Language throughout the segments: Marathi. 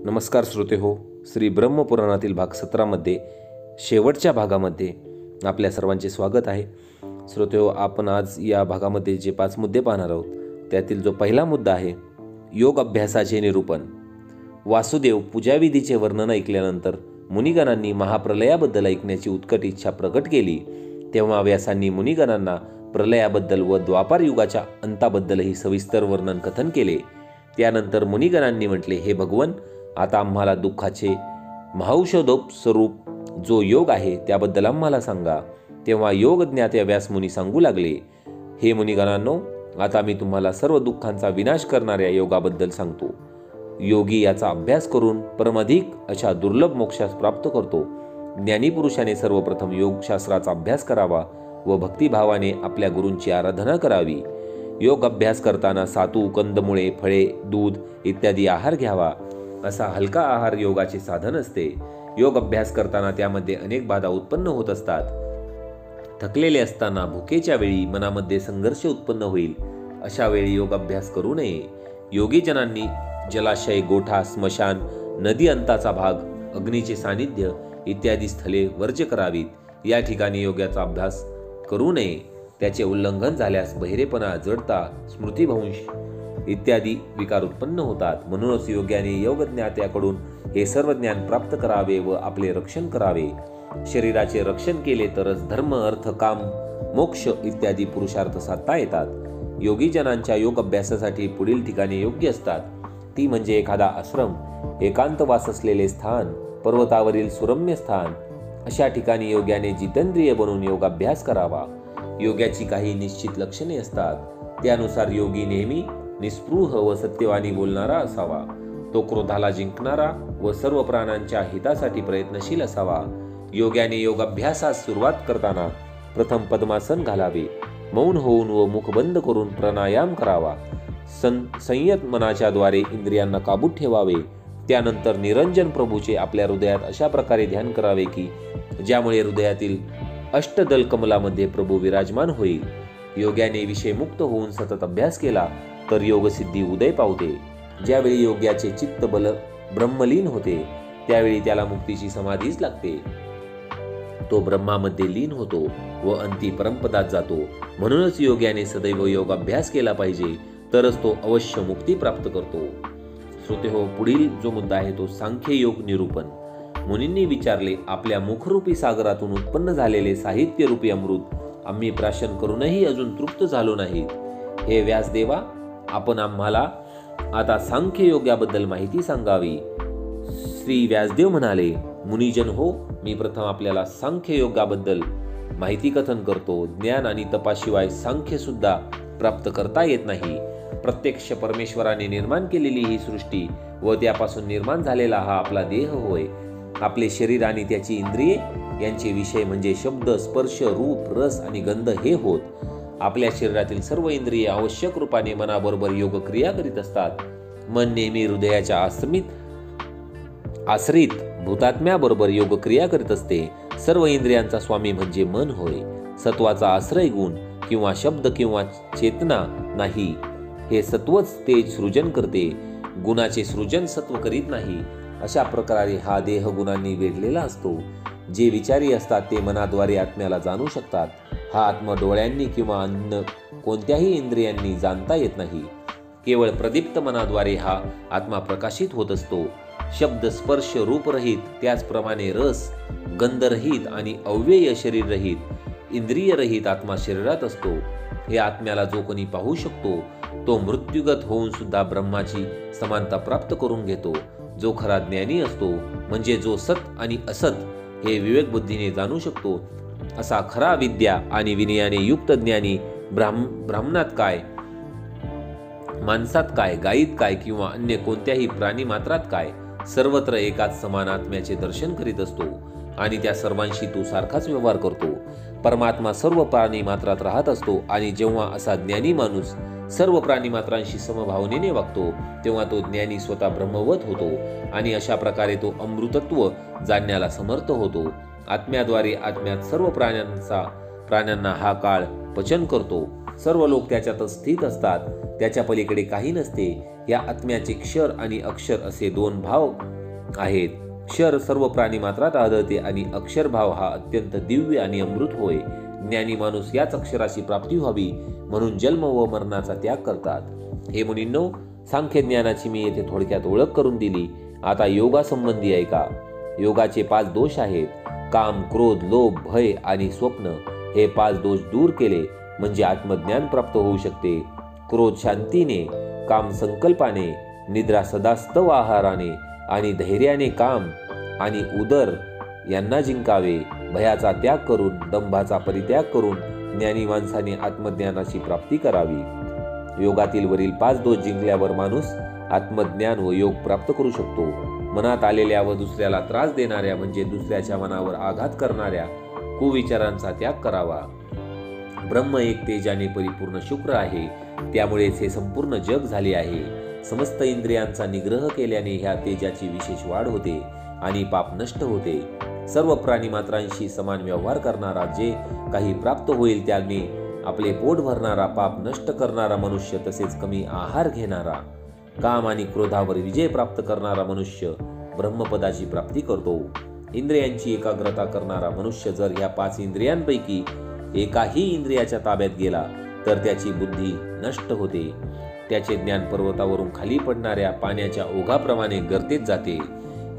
नमस्कार श्रोते हो. श्री ब्रह्मपुराणातील भाग 17मध्ये शेवटच्या भागामध्ये आपल्या सर्वांचे स्वागत आहे. श्रोते हो, आपण आज या भागामध्ये जे 5 मुद्दे पाहणार आहोत त्यातील जो पहिला मुद्दा आहे योग अभ्यासाचे निरूपण. वासुदेव पूजाविधीचे वर्णन ऐकल्यानंतर मुनिगणांनी महाप्रलयाबद्दल ऐकण्याची उत्कट इच्छा प्रकट केली. तेव्हा व्यासांनी मुनिगणांना प्रलयाबद्दल व द्वापार युगाच्या अंताबद्दलही सविस्तर वर्णन कथन केले. त्यानंतर मुनिगणांनी म्हटले, हे भगवन, आता आम्हाला दुःखाचे महौषधोप स्वरूप जो योग आहे त्याबद्दल आम्हाला सांगा. तेव्हा योगज्ञाते व्यासमुनी सांगू लागले, हे मुनिगणांनो, आता मी तुम्हाला सर्व दुःखांचा विनाश करणाऱ्या योगाबद्दल सांगतो. योगी याचा अभ्यास करून परमधिक अशा दुर्लभ मोक्षास प्राप्त करतो. ज्ञानीपुरुषाने सर्वप्रथम योगशास्त्राचा अभ्यास करावा व भक्तिभावाने आपल्या गुरूंची आराधना करावी. योग अभ्यास करताना सातू, कंदमुळे, फळे, दूध इत्यादी आहार घ्यावा. असा हलका आहार योगाचे साधन असते. योग अभ्यास करताना त्यामध्ये अनेक बाधा उत्पन्न होत असतात. थकलेले असताना भुकेच्या वेळी मनामध्ये संघर्ष उत्पन्न होईल. अशा वेळी योग अभ्यास करू नये. योगीजनांनी जलाशय, गोठा, स्मशान, नदी अंताचा भाग, अग्नीचे सानिध्य इत्यादी स्थळे वर्ज्य करावीत. या ठिकाणी योगाचा अभ्यास करू नये. त्याचे उल्लंघन झाल्यास बहिरेपणा, जडता, स्मृतिभ्रंश इत्यादी विकार उत्पन्न होतात. म्हणूनच योग्याने योगज्ञात्याकडून हे सर्व ज्ञान प्राप्त करावे व आपले रक्षण करावे. शरीराचे रक्षण केले तरच धर्म, अर्थ, काम, मोक्ष इत्यादी पुरुषार्थ साधता येतात. योगीजनांच्या योग अभ्यासासाठी पुढील ठिकाणे योग्य असतात. ती म्हणजे एखादा आश्रम, एकांतवास असलेले स्थान, पर्वतावरील सुरम्य स्थान. अशा ठिकाणी योग्याने जितेंद्रिय बनून योगाभ्यास करावा. योग्याची काही निश्चित लक्षणे असतात. त्यानुसार योगी नेहमी निस्पृह व सत्यवानी बोलणारा असावा. तो क्रोधाला जिंकणारा व सर्व प्राण्यांच्या हितासाठी प्रयत्नशील असावा. योग्याने योगाभ्यासास सुरुवात करताना प्रथम पद्मासन घालावे. मौन होऊन व मुख बंद करून प्राणायाम करावा. संयत मनाच्या द्वारे इंद्रियांना काबूत ठेवावे. त्यानंतर निरंजन प्रभूचे आपल्या हृदयात अशा प्रकारे ध्यान करावे की ज्यामुळे हृदयातील अष्टदल कमलामध्ये प्रभू विराजमान होईल. योग्याने विषयमुक्त होऊन सतत अभ्यास केला तर योगसिद्धी उदय पावते. ज्यावेळी योग्याचे चित्त बल ब्रह्मलीन होते त्यावेळी त्याला मुक्तीची समाधीच लागते. तो ब्रह्मामध्ये लीन होतो व अंती परमपदात जातो. म्हणूनच योग्याने सदैव योगाभ्यास केला पाहिजे, तरच तो अवश्य मुक्ती प्राप्त करतो. श्रोते हो, पुढील जो मुद्दा आहे तो सांख्य योग निरूपण. मुनींनी विचारले, आपल्या मुखरूपी सागरातून उत्पन्न झालेले साहित्यरूपी अमृत आम्ही प्राशन करूनही अजून तृप्त झालो नाही. हे व्यासदेवा, आपण आम्हाला आता सांख्य योगाबद्दल माहिती सांगावी. श्री व्यासदेव म्हणाले, मुनिजन हो, मी प्रथम आपल्याला सांख्य योगाबद्दल माहिती कथन करतो. ज्ञान आणि तपाशिवाय सांख्य सुद्धा प्राप्त करता येत नाही. प्रत्यक्ष परमेश्वराने निर्माण केलेली ही सृष्टी व त्यापासून निर्माण झालेला हा आपला देह होय. आपले शरीर आणि त्याची इंद्रिये यांचे विषय म्हणजे शब्द, स्पर्श, रूप, रस आणि गंध हे होत. आपल्या शरीरातील सर्व इंद्रिये आवश्यक रूपाने मनाबरोबर योग क्रिया करीत असतात. मन नेहमी हृदयाच्या आश्रित भूतात्म्याबरोबर योग क्रिया करीत असते. सर्व इंद्रियांचा स्वामी म्हणजे मन होय. सत्वाचा आश्रय गुण किंवा शब्द किंवा चेतना नाही. हे सत्वच तेज सृजन करते. गुणाचे सृजन सत्व करीत नाही. अशा प्रकारे हा देह गुणांनी वेढलेला असतो. जे विचारी असतात ते मनाद्वारे आत्म्याला जाणू शकतात. हा आत्मा डोळ्यांनी किंवा अन्य कोणत्याही इंद्रियांनी जाणता येत नाही. केवळ प्रदीप्त मनाद्वारे हा आत्मा प्रकाशित होत असतो. शब्द, स्पर्श, रूपरहित, त्याचप्रमाणे रस, गंधरहित आणि अव्यय शरीररहित, इंद्रियरहित आत्मा शरीरात असतो. हे आत्म्याला जो कोणी पाहू शकतो तो मृत्युगत होऊन सुद्धा ब्रह्माची समानता प्राप्त करून घेतो. जो खरा ज्ञानी असतो म्हणजे जो सत आणि असत हे विवेक बुद्धीने जाणू शकतो असा खरा विद्या आणि विनयाने युक्त ज्ञानी ब्राह्मणात काय, माणसात काय, गायीत काय किंवा अन्य कोणत्याही प्राणी मात्रात काय, सर्वत्र एकाच समान आत्म्याचे दर्शन करीत असतो आणि त्या सर्वांशी तो सारखाच व्यवहार करतो. परमात्मा सर्व प्राणी मात्रात राहत असतो आणि जेव्हा असा ज्ञानी माणूस सर्व प्राणी मात्रांशी समभावनेने वागतो तेव्हा तो ज्ञानी स्वतः ब्रह्मवत होतो आणि अशा प्रकारे तो अमृतत्व जाणण्याला समर्थ होतो. आत्म्याद्वारे आत्म्यात सर्व प्राण्यांना हा काळ पचन करतो. सर्व लोक त्याच्यातच स्थित असतात. त्याच्या पलीकडे काही नसते. या आत्म्याचे क्षर आणि अक्षर असे दोन भाव आहेत. क्षर सर्व प्राणी मात्रात आढळते आणि अक्षर भाव हा अत्यंत दिव्य आणि अमृत होय. ज्ञानी माणूस याच अक्षराची प्राप्ती व्हावी म्हणून जन्म व मरणाचा त्याग करतात. हे मुनींनो, सांख्य ज्ञानाची मी येथे थोडक्यात ओळख करून दिली. आता योगा संबंधी ऐका. योगाचे 5 दोष आहेत. काम, क्रोध, लोभ, भय आणि स्वप्न हे 5 दोष दूर केले म्हणजे आत्मज्ञान प्राप्त होऊ शकते. क्रोध शांतीने, काम संकल्पाने, निद्रा सदास्तव आहाराने आणि धैर्याने काम आणि उदर यांना जिंकावे. भयाचा त्याग करून, दंभाचा परित्याग करून ज्ञानी माणसाने आत्मज्ञानाची प्राप्ती करावी. योगातील वरील 5 दोष जिंकल्यावर माणूस आत्मज्ञान व योग प्राप्त करू शकतो. मनात आलेल्या व दुसऱ्याला त्रास देणाऱ्या म्हणजे दुसऱ्याच्या मनावर आघात करणाऱ्या कुविचारांचा त्याग करावा. ब्रह्म एक तेजाने परिपूर्ण शुक्र आहे, त्यामुळेच हे संपूर्ण जग झाले आहे. समस्त इंद्रियांचा निग्रह केल्याने ह्या तेजाची विशेष वाढ होते आणि पाप नष्ट होते. सर्व प्राणी मात्रांशी समान व्यवहार करणारा, जे काही प्राप्त होईल त्याने आपले पोट भरणारा, पाप नष्ट करणारा मनुष्य, तसेच कमी आहार घेणारा, काम आणि क्रोधावर विजय प्राप्त करणारा मनुष्य ब्रह्मपदाची प्राप्ती करतो. इंद्रियांची एकाग्रता करणारा मनुष्य जर ह्या 5 इंद्रियांपैकी एकाही इंद्रियाच्या ताब्यात गेला तर त्याची बुद्धी नष्ट होते. त्याचे ज्ञान पर्वतावरून खाली पडणाऱ्या पाण्याच्या ओघाप्रमाणे गर्तेत जाते.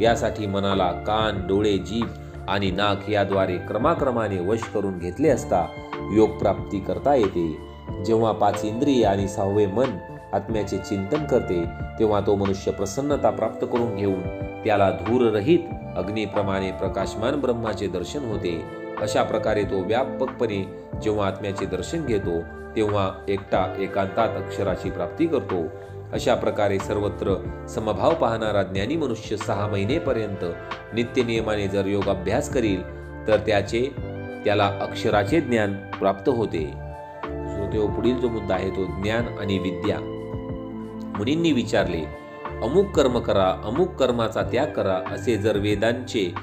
यासाठी मनाला कान, डोळे, जीभ आणि नाक याद्वारे क्रमाक्रमाने वश करून घेतले असता योग प्राप्ती करता येते. जेव्हा 5 इंद्रिय आणि 6वे मन आत्म्याचे चिंतन करते तेव्हा तो मनुष्य प्रसन्नता प्राप्त करून घेऊन त्याला धूररहित अग्नीप्रमाणे प्रकाशमान ब्रह्माचे दर्शन होते. अशा प्रकारे तो व्यापकपणे जेव्हा आत्म्याचे दर्शन घेतो तेव्हा एकटा एकांतात अक्षराची प्राप्ती करतो. अशा प्रकारे सर्वत्र समभाव पाहणारा ज्ञानी मनुष्य 6 महिनेपर्यंत नित्य नियमाने जर योग अभ्यास करील तर त्याला अक्षराचे ज्ञान प्राप्त होते. श्रोतेहो, पुढील जो मुद्दा आहे तो ज्ञान आणि विद्या. मुनींनी विचारले, अमुक कर्म करा, अमुक कर्माचा त्याग करा, असे जर वेदांचे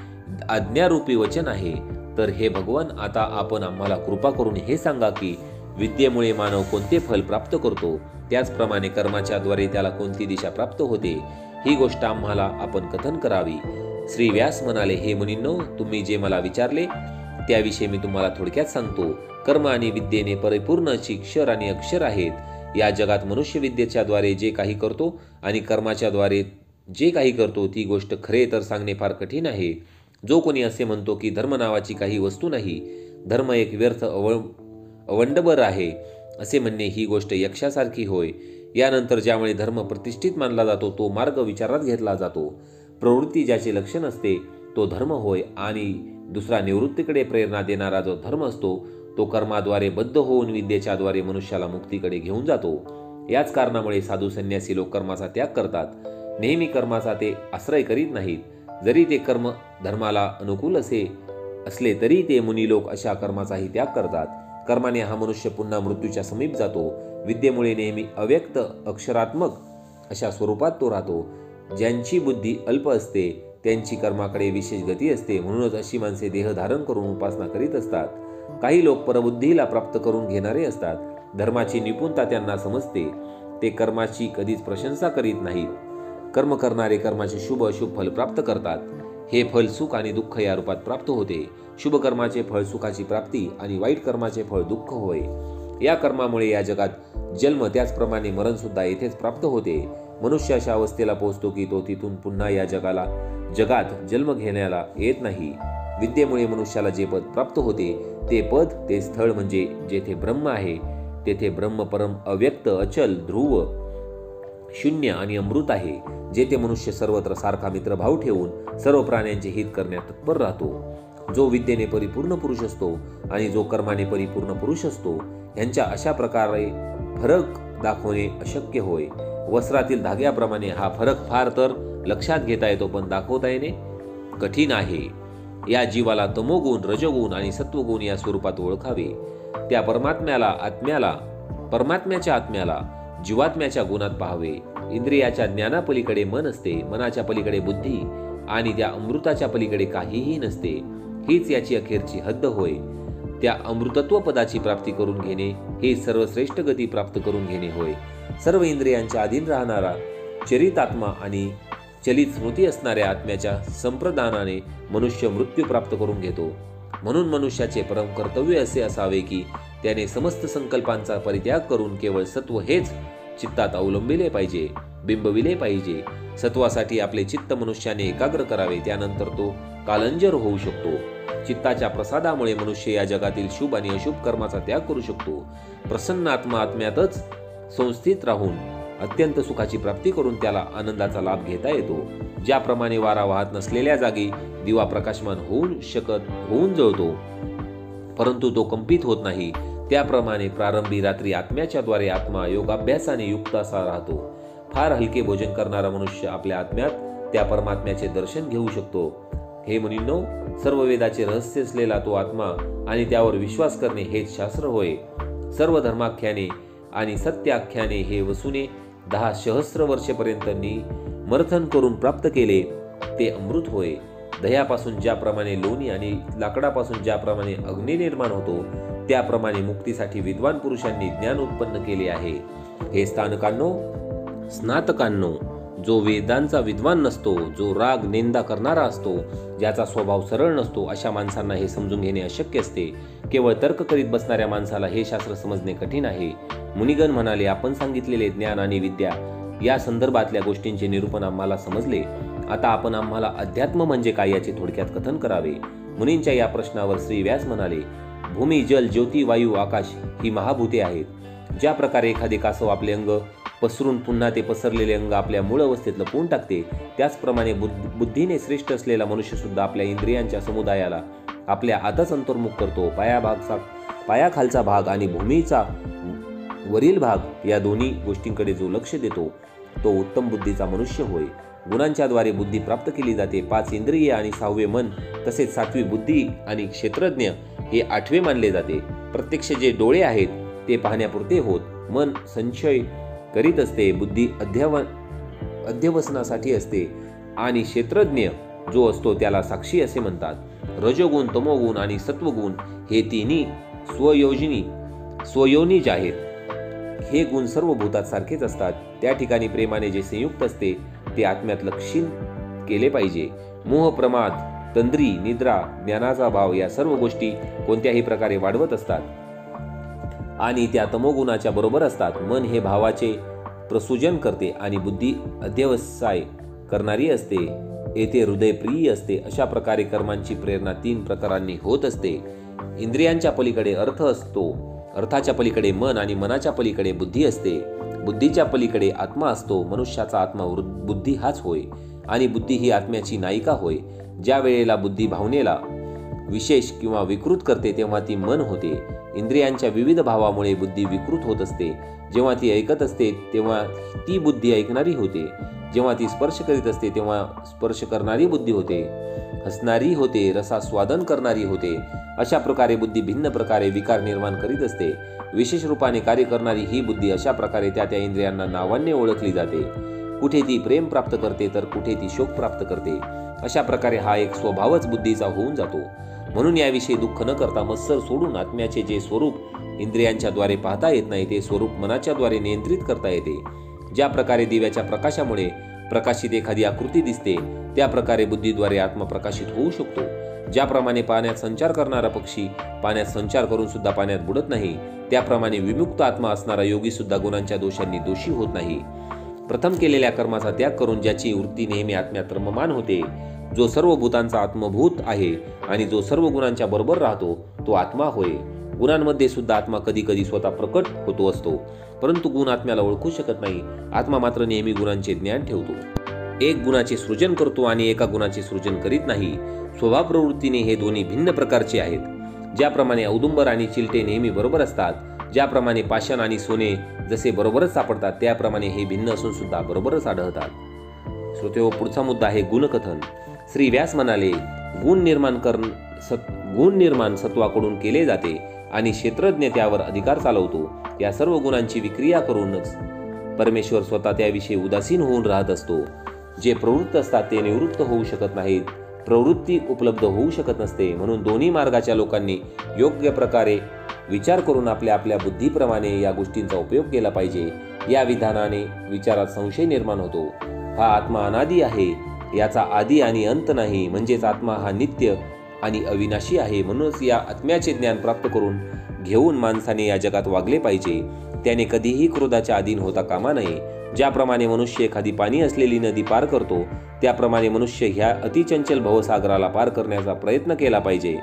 आज्ञारूपी वचन आहे तर हे भगवान, आता आपण आम्हाला कृपा करून हे सांगा की विद्येमुळे मानव कोणते फल प्राप्त करतो, त्याचप्रमाणे कर्माच्या द्वारे त्याला कोणती दिशा प्राप्त होते, ही गोष्ट आम्हाला आपण कथन करावी. श्री व्यास म्हणाले, हे मुनींनो, तुम्ही जे मला विचारले त्याविषयी मी तुम्हाला थोडक्यात सांगतो. कर्म आणि विद्येने परिपूर्ण अशी क्षर आणि अक्षर आहेत. या जगात मनुष्य विद्येच्या द्वारे जे काही करतो आणि कर्माच्या द्वारे जे काही करतो ती गोष्ट खरे तर सांगणे फार कठीण आहे. जो कोणी असे म्हणतो की धर्म नावाची काही वस्तू नाही, धर्म एक व्यर्थ अवंडबर आहे, असे म्हणणे ही गोष्ट यक्षासारखी होय. यानंतर ज्यामुळे धर्म प्रतिष्ठित मानला जातो तो मार्ग विचारात घेतला जातो. प्रवृत्ती ज्याचे लक्षण असते तो धर्म होय आणि दुसरा निवृत्तीकडे प्रेरणा देणारा जो धर्म असतो तो कर्माद्वारे बद्ध होऊन विद्येच्या द्वारे मनुष्याला मुक्तीकडे घेऊन जातो. याच कारणामुळे साधू संन्यासी लोक कर्माचा त्याग करतात. नेहमी कर्माचा ते आश्रय करीत नाहीत. जरी ते कर्म धर्माला अनुकूल असले तरी ते मुनी लोक अशा कर्माचाही त्याग करतात. कर्माने हा मनुष्य पुन्हा मृत्यूच्या समीप जातो. विद्येमुळे नेहमी अव्यक्त अक्षरात्मक अशा स्वरूपात तो राहतो. ज्यांची बुद्धी अल्प असते त्यांची कर्माकडे विशेष गती असते. म्हणूनच अशी माणसे देह धारण करून उपासना करीत असतात. काही लोक परबुद्धीला प्राप्त करून घेणारे असतात. धर्माची निपुणता त्यांना समजते. ते कर्माची कधीच प्रशंसा करीत नाहीत. कर्म करणारे कर्माचे शुभ अशुभ फल प्राप्त करतात. हे फल सुख आणि दुःख या रूपात प्राप्त होते. शुभ कर्माचे फळ सुखाची प्राप्ती आणि वाईट कर्माचे फळ दुःख होय. या कर्मामुळे या जगात जन्म त्याचप्रमाणे मरण सुद्धा येथेच प्राप्त होते. मनुष्य अशा अवस्थेला पोहोचतो की तो तिथून पुन्हा या जगात जन्म घेण्याला येत नाही. विद्येमुळे मनुष्याला जे पद प्राप्त होते ते पद, ते स्थळ म्हणजे जेथे ब्रह्म आहे तेथे ब्रह्म परम अव्यक्त अचल ध्रुव शून्य आणि अमृत आहे. जेथे मनुष्य सर्वत्र सारखा मित्रभाव ठेवून सर्व प्राण्यांचे हित करण्यात तत्पर राहतो. जो विद्येने परिपूर्ण पुरुष असतो आणि जो कर्माने परिपूर्ण पुरुष असतो यांच्या अशा प्रकारे फरक दाखवणे अशक्य होय. वस्त्रातील धाग्याप्रमाणे हा फरक फार तर लक्षात घेता येतो पण दाखवता येणे कठीण आहे. या जीवाला तमोगुण, रजोगुण आणि सत्वगुण या स्वरूपात ओळखावे. त्या परमात्म्याच्या आत्म्याला जीवात्म्याच्या गुणात पाहावे. इंद्रियाच्या ज्ञानापलीकडे मन असते, मनाच्या पलीकडे बुद्धी आणि त्या अमृताच्या पलीकडे काहीही नसते. हीच याची अखेरची हद्द होय. त्या अमृतत्व पदाची प्राप्ती करून घेणे हे सर्वश्रेष्ठ गती प्राप्त करून घेणे होय. सर्व इंद्रियांच्या अधीन राहणारा चरित आत्मा आणि चलित स्मृती असणाऱ्या आत्म्याच्या संप्रदानाने मनुष्य मृत्यू प्राप्त करून घेतो. म्हणून मनुष्याचे परम कर्तव्य असे असावे की त्याने समस्त संकल्पांचा परित्याग करून केवळ सत्व हेच चित्तात अवलंबिले पाहिजे, बिंबविले पाहिजे. सत्वासाठी आपले चित्त मनुष्याने एकाग्र करावे, त्यानंतर तो कालंजर होऊ शकतो. चित्ताच्या प्रसादामुळे मनुष्य या जगातील शुभ आणि अशुभ कर्माचा त्याग करू शकतो. प्रसन्न आत्मा आत्म्यातच संस्थित राहून अत्यंत सुखाची प्राप्ती करून त्याला आनंदाचा लाभ घेता येतो. ज्याप्रमाणे वारा वाहत नसलेल्या जागी दिवा प्रकाशमान होऊन जळतो, परंतु तो कंपित होत नाही, त्याप्रमाणे प्रारंभी रात्री आत्म्याच्या द्वारे आत्मा योगाभ्यासाने युक्त असा राहतो. फार हलके भोजन करणारा मनुष्य आपल्या आत्म्यात त्या परमात्म्याचे दर्शन घेऊ शकतो. हे मुनींनो, सर्व वेदाचे रहस्य असलेला तो आत्मा आणि त्यावर विश्वास करणे हेच शास्त्र होय. सर्व धर्माख्याने आणि सत्याख्याने हे वसूने 10 सहस्र वर्षेपर्यंत मर्थन करून प्राप्त केले ते अमृत होय. दह्यापासून ज्याप्रमाणे लोणी आणि लाकडापासून ज्याप्रमाणे अग्नी निर्माण होतो, त्याप्रमाणे मुक्तीसाठी विद्वान पुरुषांनी ज्ञान उत्पन्न केले आहे. हे स्नातकांनो, जो वेदांचा विद्वान नसतो, जो राग निंदा करणारा असतो, ज्याचा स्वभाव सरळ नसतो, अशा माणसांना हे समजून घेणे अशक्य असते. केवळ तर्क करीत बसणाऱ्या माणसाला हे शास्त्र समजणे कठीण आहे. मुनिगण म्हणाले, आपण सांगितलेले ज्ञान आणि विद्या या संदर्भातल्या गोष्टींचे निरूपण आम्हाला समजले. आता आपण आम्हाला अध्यात्म म्हणजे काय याचे थोडक्यात कथन करावे. मुनींच्या या प्रश्नावर श्री व्यास म्हणाले, भूमी, जल, ज्योती, वायू, आकाश ही महाभूते आहेत. ज्या प्रकारे एखादे कासव आपले अंग पसरून पुन्हा ते पसरलेले अंग आपल्या मूळ अवस्थेत लपवून टाकते, त्याचप्रमाणे बुद्धीने श्रेष्ठ असलेला मनुष्य सुद्धा आपल्या इंद्रियांच्या समुदायाला आपल्या आतच अंतर्मुख करतो. पायाखालचा भाग आणि भूमीचा वरील भाग या दोन्ही गोष्टींकडे जो लक्ष देतो, तो उत्तम बुद्धीचा मनुष्य होय. गुणांच्या द्वारे बुद्धी प्राप्त केली जाते. 5 इंद्रिये आणि 6वे मन, तसेच 7वी बुद्धी आणि क्षेत्रज्ञ हे 8वे मानले जाते. प्रत्यक्ष जे डोळे आहेत ते पाहण्यापुरते होत. मन संशय करीत असते, बुद्धी अध्यवसनासाठी असते आणि क्षेत्रज्ञ जो असतो त्याला साक्षी असे म्हणतात. रजोगुण, तमोगुण आणि सत्वगुण हे तिन्ही स्वयोनिज आहेत. हे गुण सर्व भूतात सारखेच असतात. त्या ठिकाणी प्रेमाने जे संयुक्त असते ते आत्म्यात लक्षीत केले पाहिजे. मोह, प्रमाद, तंद्री, निद्रा, ज्ञानाचा भाव या सर्व गोष्टी कोणत्याही प्रकारे वाढवत असतात आणि त्या तमोगुणाच्या बरोबर असतात. मन हे भावाचे प्रसूजन करते आणि बुद्धी अध्यवसाय करणारी असते. येथे हृदय प्रिय असते. अशा प्रकारे कर्मांची प्रेरणा 3 प्रकारांनी होत असते. इंद्रियांच्या पलीकडे अर्थ असतो, अर्थाच्या पलीकडे मन आणि मनाच्या पलीकडे बुद्धी असते. बुद्धीच्या पलीकडे आत्मा असतो. मनुष्याचा आत्मा बुद्धी हाच होय आणि बुद्धी ही आत्म्याची नायिका होय. ज्या वेळेला बुद्धी भावनेला विशेष किंवा विकृत करते तेव्हा ती मन होते. इंद्रियांच्या विविध भावामुळे बुद्धी विकृत होत असते. जेव्हा ती ऐकत असते तेव्हा ती बुद्धी ऐकणारी होते. जेव्हा ती स्पर्श करीत असते तेव्हा स्पर्श करणारी बुद्धी होते. हसणारी होते, रसास्वादन करणारी होते. अशा प्रकारे बुद्धी भिन्न प्रकारे विकार निर्माण करीत असते. विशेष रूपाने कार्य करणारी ही बुद्धी अशा प्रकारे त्या इंद्रियांना नावाने ओळखली जाते. कुठे ती प्रेम प्राप्त करते तर कुठे ती शोक प्राप्त करते. अशा प्रकारे हा एक स्वभावच बुद्धीचा होऊन जातो. म्हणून याविषयी दुःख न करता मत्सर सोडून आत्म्याचे जे स्वरूप इंद्रियांच्या द्वारे पाहता येत नाही ते स्वरूप मनाच्या द्वारे नियंत्रित करता येते. ज्या प्रकारे दिव्याच्या प्रकाशामुळे प्रकाशित एखादी आकृती दिसते, त्या प्रकारे बुद्धीद्वारे आत्मा प्रकाशित होऊ शकतो. ज्याप्रमाणे पाण्यात संचार करणारा पक्षी पाण्यात संचार करून सुद्धा पाण्यात बुडत नाही, त्याप्रमाणे विमुक्त आत्मा असणारा योगी सुद्धा गुणांच्या दोषांनी दोषी होत नाही. प्रथम केलेल्या कर्माचा त्याग करून ज्याची वृत्ती नेहमी आत्म्यात रममान होते, जो सर्व भूतांचा आत्मभूत आहे आणि जो सर्व गुणांच्या बरोबर राहतो, तो आत्मा होय. गुणांमध्ये सुद्धा आत्मा कधी कधी स्वतः प्रकट होतो असतो, परंतु गुण आत्म्याला ओळखू शकत नाही. आत्मा मात्र नेहमी गुणांचे ज्ञान ठेवतो. एक गुणाचे सृजन करतो आणि एका गुणाचे सृजन करीत नाही. स्वभाव प्रवृत्तीने हे दोन्ही भिन्न प्रकारचे आहेत. ज्याप्रमाणे औदुंबर आणि चिलटे नेहमी बरोबर असतात, ज्याप्रमाणे पाषाण आणि सोने जसे बरोबरच सापडतात, त्याप्रमाणे हे भिन्न असून सुद्धा बरोबरच आढळतात. श्रोतेहो, पुढचा मुद्दा आहे गुणकथन. श्री व्यास म्हणाले, गुण निर्माण सत्वाकडून केले जाते आणि क्षेत्रज्ञ त्यावर अधिकार चालवतो. या सर्व गुणांची विक्रिया करूनच परमेश्वर स्वतः त्याविषयी उदासीन होऊन राहत असतो. जे प्रवृत्त असतात ते निवृत्त होऊ शकत नाहीत. प्रवृत्ती उपलब्ध होऊ शकत नसते. म्हणून दोन्ही मार्गाच्या लोकांनी योग्य प्रकारे विचार करून आपल्या आपल्या बुद्धीप्रमाणे या गोष्टींचा उपयोग केला पाहिजे. या विधानाने विचारात संशय निर्माण होतो. हा आत्मा अनादी आहे, याचा आदी आणि अंत नाही, म्हणजेच आत्मा हा नित्य आणि अविनाशी आहे. म्हणूनच या आत्म्याचे ज्ञान प्राप्त करून घेऊन माणसाने या जगात वागले पाहिजे. त्याने कधीही क्रोधाच्या अधीन होता कामा नये. ज्याप्रमाणे मनुष्य एखादी पाणी असलेली नदी पार करतो, त्याप्रमाणे मनुष्य ह्या अतिचंचल भवसागराला पार करण्याचा प्रयत्न केला पाहिजे.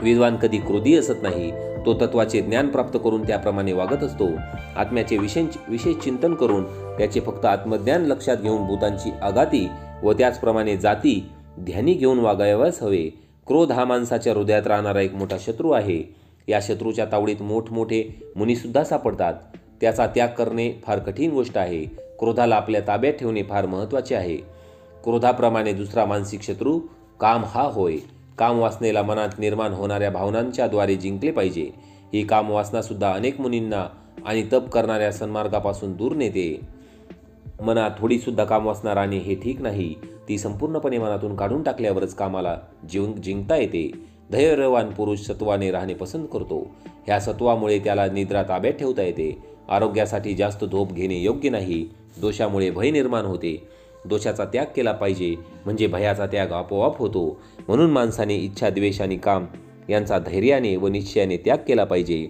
विद्वान कधी क्रोधी असत नाही. तो तत्वाचे ज्ञान प्राप्त करून त्याप्रमाणे वागत असतो. आत्म्याचे विशेष चिंतन करून त्याचे फक्त आत्मज्ञान लक्षात घेऊन भूतांची आघाती व त्याचप्रमाणे जाती ध्यानी घेऊन वागायलाच हवे. क्रोध हा माणसाच्या हृदयात राहणारा एक मोठा शत्रू आहे. या शत्रूच्या तावडीत मोठमोठे मुनीसुद्धा सापडतात. त्याचा त्याग करणे फार कठीण गोष्ट आहे. क्रोधाला आपल्या ताब्यात ठेवणे फार महत्त्वाचे आहे. क्रोधाप्रमाणे दुसरा मानसिक शत्रू काम हा होय. काम वासनेला मनात निर्माण होणाऱ्या भावनांच्या द्वारे जिंकले पाहिजे. ही काम वासनासुद्धा अनेक मुनींना आणि तप करणाऱ्या सन्मार्गापासून दूर नेते. मनात थोडीसुद्धा कामवासना राहणे हे ठीक नाही. ती संपूर्णपणे मनातून काढून टाकल्यावरच कामाला जिंकता येते. धैर्यवान पुरुष सत्वाने राहणे पसंत करतो. ह्या सत्वामुळे त्याला निद्रा ताब्यात ठेवता येते. आरोग्यासाठी जास्त झोप घेणे योग्य नाही. दोषामुळे भय निर्माण होते. दोषाचा त्याग केला पाहिजे, म्हणजे भयाचा त्याग आपोआप होतो. म्हणून माणसाने इच्छा, द्वेष आणि काम यांचा धैर्याने व निश्चयाने त्याग केला पाहिजे.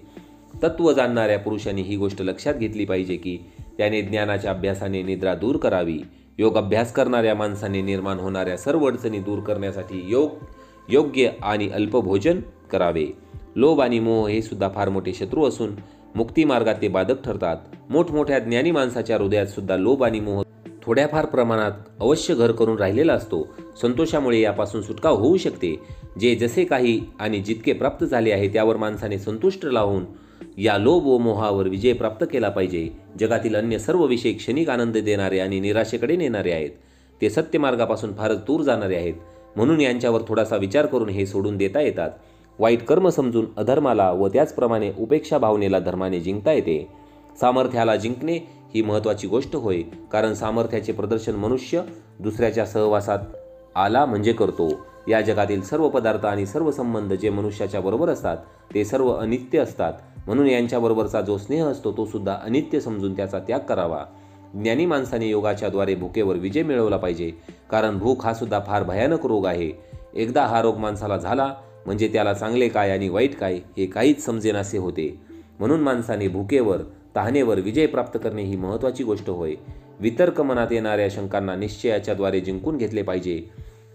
तत्व जाणणाऱ्या पुरुषांनी ही गोष्ट लक्षात घेतली पाहिजे की त्याने ज्ञानाच्या अभ्यासाने निद्रा दूर करावी. योग अभ्यास करणाऱ्या माणसाने निर्माण होणाऱ्या सर्व अडचणी दूर करण्यासाठी योग्य आणि अल्प भोजन करावे. लोभ आणि मोह हे सुद्धा फार मोठे शत्रू असून मुक्ती मार्गात ते बाधक ठरतात. मोठमोठ्या ज्ञानी माणसाच्या हृदयात सुद्धा लोभ आणि मोह थोड्याफार प्रमाणात अवश्य घर करून राहिलेला असतो. संतोषामुळे यापासून सुटका होऊ शकते. जे जसे काही आणि जितके प्राप्त झाले आहे त्यावर माणसाने संतुष्ट राहून या लोभ व मोहावर विजय प्राप्त केला पाहिजे. जगातील अन्य सर्व विषय क्षणिक आनंद देणारे आणि निराशेकडे नेणारे आहेत. ते सत्यमार्गापासून फारच दूर जाणारे आहेत. म्हणून यांच्यावर थोडासा विचार करून हे सोडून देता येतात. वाईट कर्म समजून अधर्माला व त्याचप्रमाणे उपेक्षा भावनेला धर्माने जिंकता येते. सामर्थ्याला जिंकणे ही महत्त्वाची गोष्ट होय, कारण सामर्थ्याचे प्रदर्शन मनुष्य दुसऱ्याच्या सहवासात आला म्हणजे करतो. या जगातील सर्व पदार्थ आणि सर्व संबंध जे मनुष्याच्या बरोबर असतात ते सर्व अनित्य असतात. म्हणून यांच्याबरोबरचा जो स्नेह असतो तो सुद्धा अनित्य समजून त्याचा त्याग करावा. ज्ञानी माणसाने योगाच्या द्वारे भुकेवर विजय मिळवला पाहिजे, कारण भूक हा सुद्धा फार भयानक रोग आहे. एकदा हा रोग माणसाला झाला म्हणजे त्याला चांगले काय आणि वाईट काय हे काहीच समजेनासे होते. म्हणून माणसाने भुकेवर, तहानेवर विजय प्राप्त करणे ही महत्त्वाची गोष्ट होय. वितर्क मनात येणाऱ्या शंकांना निश्चयाच्या द्वारे जिंकून घेतले पाहिजे.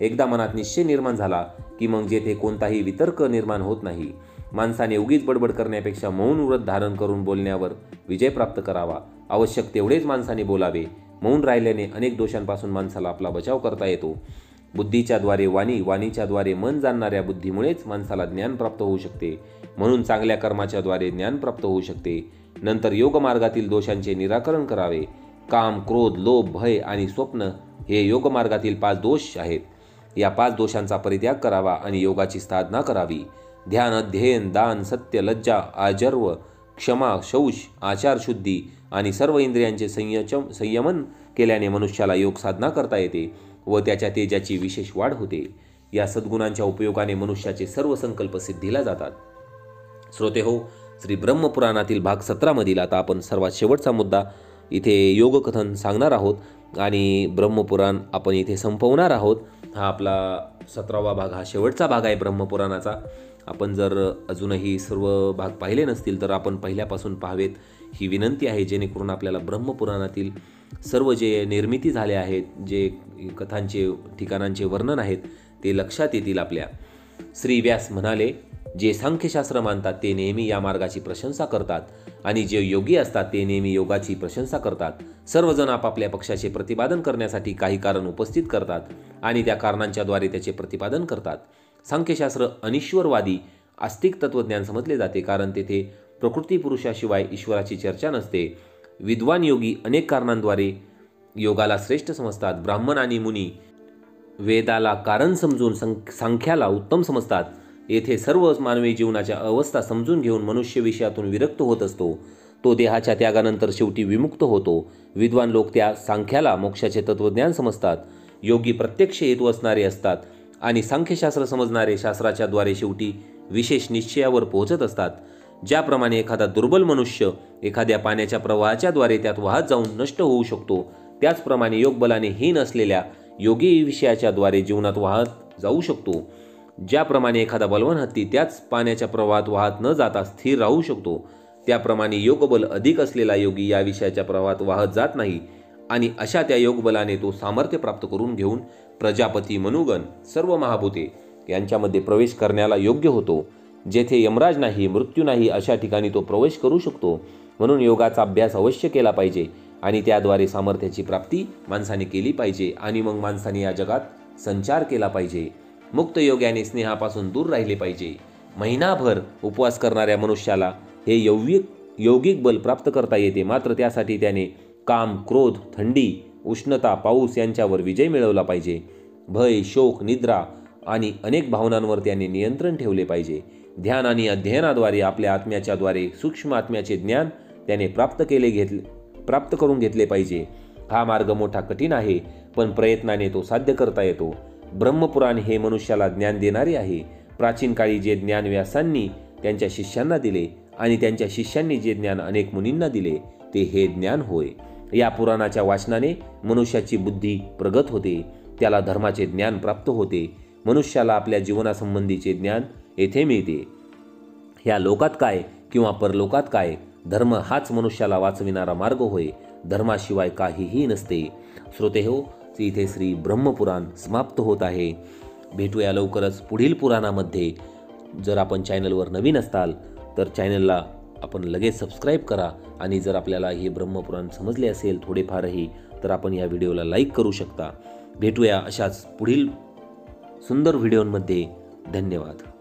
एकदा मनात निश्चय निर्माण झाला की मग जेथे कोणताही वितर्क निर्माण होत नाही. माणसाने उगीच बडबड करण्यापेक्षा मौन व्रत धारण करून बोलण्यावर विजय प्राप्त करावा. आवश्यक तेवढेच माणसाने बोलावे. मौन राहिल्याने अनेक दोषांपासून माणसाला आपला बचाव करता येतो. बुद्धीच्या द्वारे वाणी, वाणीच्या द्वारे मन जाणणाऱ्या बुद्धीमुळेच माणसाला ज्ञान प्राप्त होऊ शकते. म्हणून चांगल्या कर्माच्या द्वारे ज्ञान प्राप्त होऊ शकते. नंतर योगमार्गातील दोषांचे निराकरण करावे. काम, क्रोध, लोभ, भय आणि स्वप्न हे योगमार्गातील 5 दोष आहेत. या 5 दोषांचा परित्याग करावा आणि योगाची साधना करावी. ध्यान, अध्ययन, दान, सत्य, लज्जा, आजर्व, क्षमा, शौच, आचारशुद्धी आणि सर्व इंद्रियांचे संयमन केल्याने मनुष्याला योग साधना करता येते व त्याच्या तेजाची विशेष वाढ होते. या सद्गुणांच्या उपयोगाने मनुष्याचे सर्व संकल्प सिद्धीला जातात. श्रोते हो, श्री ब्रह्मपुराणातील भाग 17 मधील आता आपण सर्वात शेवटचा मुद्दा इथे योगकथन सांगणार आहोत आणि ब्रह्मपुराण आपण इथे संपवणार आहोत. हा आपला 17वा भाग, हा शेवटचा भाग आहे ब्रह्मपुराणाचा. आपण जर अजूनही सर्व भाग पाहिले नसतील तर आपण पहिल्यापासून पाहावेत ही विनंती आहे, जेणेकरून आपल्याला ब्रह्मपुराणातील सर्व जे निर्मिती झाल्या आहेत, जे कथांचे ठिकाणांचे वर्णन आहेत ते लक्षात येतील आपल्या. श्री व्यास म्हणाले, जे सांख्यशास्त्र मानतात ते नेहमी या मार्गाची प्रशंसा करतात आणि जे योगी असतात ते नेहमी योगाची प्रशंसा करतात. सर्वजण आपापल्या पक्षाचे प्रतिपादन करण्यासाठी काही कारण उपस्थित करतात आणि त्या कारणांच्याद्वारे त्याचे प्रतिपादन करतात. सांख्यशास्त्र अनिश्वरवादी आस्तिक तत्वज्ञान समजले जाते, कारण तेथे प्रकृती पुरुषाशिवाय ईश्वराची चर्चा नसते. विद्वान योगी अनेक कारणांद्वारे योगाला श्रेष्ठ समजतात. ब्राह्मण आणि मुनी वेदाला कारण समजून सांख्याला उत्तम समजतात. येथे सर्व मानवी जीवनाच्या अवस्था समजून घेऊन मनुष्य विषयातून विरक्त होत असतो. तो देहाच्या त्यागानंतर शेवटी विमुक्त होतो. विद्वान लोक त्या सांख्याला मोक्षाचे तत्वज्ञान समजतात. योगी प्रत्यक्ष हेतू असणारे असतात आणि सांख्यशास्त्र समजणारे शास्त्राच्या द्वारे शेवटी विशेष निश्चयावर पोहोचत असतात. ज्याप्रमाणे एखादा दुर्बल मनुष्य एखाद्या पाण्याच्या प्रवाहाच्या द्वारे त्यात वाहत जाऊन नष्ट होऊ शकतो, त्याचप्रमाणे योगबलाने हीन असलेल्या योगी विषयाच्या द्वारे जीवनात वाहत जाऊ शकतो. ज्याप्रमाणे एखादा बलवान हत्ती त्याच पाण्याच्या प्रवाहात वाहत न जाता स्थिर राहू शकतो, त्याप्रमाणे योगबल अधिक असलेला योगी या विषयाच्या प्रवाहात वाहत जात नाही आणि अशा त्या योगबलाने तो सामर्थ्य प्राप्त करून घेऊन प्रजापती, मनुगण, सर्व महाभूते यांच्यामध्ये प्रवेश करण्याला योग्य होतो. जेथे यमराज नाही, मृत्यू नाही, अशा ठिकाणी तो प्रवेश करू शकतो. म्हणून योगाचा अभ्यास अवश्य केला पाहिजे आणि त्याद्वारे सामर्थ्याची प्राप्ती माणसाने केली पाहिजे आणि मग माणसाने या जगात संचार केला पाहिजे. मुक्त योग्याने स्नेहापासून दूर राहिले पाहिजे. महिनाभर उपवास करणाऱ्या मनुष्याला हे यौगिक बल प्राप्त करता येते. मात्र त्यासाठी त्याने काम, क्रोध, थंडी, उष्णता, पाऊस यांच्यावर विजय मिळवला पाहिजे. भय, शोक, निद्रा आणि अनेक भावनांवर त्याने नियंत्रण ठेवले पाहिजे. ध्यान आणि अध्ययनाद्वारे आपल्या आत्म्याच्याद्वारे सूक्ष्म आत्म्याचे ज्ञान त्याने प्राप्त करून घेतले पाहिजे. हा मार्ग मोठा कठीण आहे, पण प्रयत्नाने तो साध्य करता येतो. ब्रह्मपुराण हे मनुष्याला ज्ञान देणारे आहे. प्राचीन काळी जे ज्ञान व्यासांनी त्यांच्या शिष्यांना दिले आणि त्यांच्या शिष्यांनी जे ज्ञान अनेक मुनींना दिले, ते हे ज्ञान होय. या पुराणाच्या वाचनाने मनुष्याची बुद्धी प्रगत होते, त्याला धर्माचे ज्ञान प्राप्त होते. मनुष्याला आपल्या जीवनासंबंधीचे ज्ञान येथे मिळते. ह्या लोकात काय किंवा परलोकात काय, धर्म हाच मनुष्याला वाचविणारा मार्ग होय. धर्माशिवाय काहीही नसते. श्रोतेहो, इथे श्री ब्रह्मपुराण समाप्त होत आहे. भेटूया लवकरच पुढील पुराणामध्ये. जर आपण चॅनलवर नवीन असाल तर चॅनलला आपण लगेच सबस्क्राईब करा आणि जर आपल्याला हे ब्रह्मपुराण समजले असेल थोडेफारही तर आपण या व्हिडिओला लाईक करू शकता. भेटूया अशाच पुढील सुंदर व्हिडिओमध्ये. धन्यवाद.